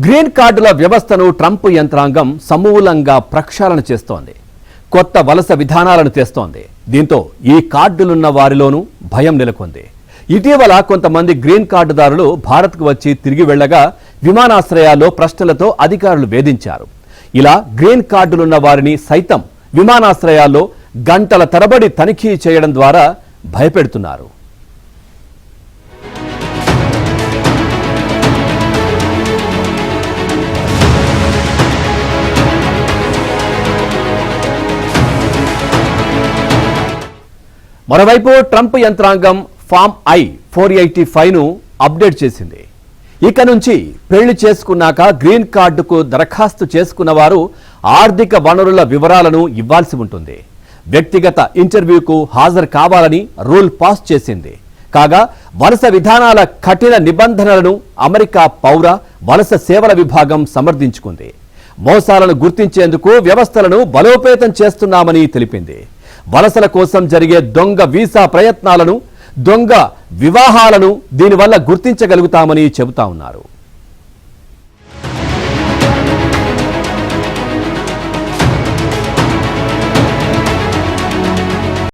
Green కార్డుల వ్యవస్థను Trump యంత్రాంగం సమూలంగా ప్రక్షాళన చేస్తోంది. కొత్త వలస విధానాలను తెస్తోంది. దీంతో ఈ కార్డులున్న వారిలోనూ భయం నెలకొంది. ఇటీవల కొంతమంది గ్రీన్ కార్డుదారులు భారత్కు వచ్చి తిరిగి వెళ్లగా విమానాశ్రయాల్లో ప్రశ్నలతో అధికారులు వేధించారు. ఇలా గ్రీన్ కార్డులున్న వారిని సైతం విమానాశ్రయాల్లో గంటల తరబడి తనిఖీ చేయడం ద్వారా భయపెడుతున్నారు. మరోవైపు ట్రంప్ యంత్రాంగం ఫామ్ I-485ను అప్డేట్ చేసింది. ఇక నుంచి పెళ్లి చేసుకున్నాక గ్రీన్ కార్డుకు దరఖాస్తు చేసుకున్న వారు ఆర్థిక వనరుల వివరాలను ఇవ్వాల్సి ఉంటుంది. వ్యక్తిగత ఇంటర్వ్యూకు హాజరు కావాలని రూల్ పాస్ చేసింది. కాగా వలస విధానాల కఠిన నిబంధనలను అమెరికా పౌర వలస సేవల విభాగం సమర్థించుకుంది. మోసాలను గుర్తించేందుకు వ్యవస్థలను బలోపేతం చేస్తున్నామని తెలిపింది. వలసల కోసం జరిగే దొంగ వీసా ప్రయత్నాలను, దొంగ వివాహాలను దీనివల్ల గుర్తించగలుగుతామని చెబుతా ఉన్నారు.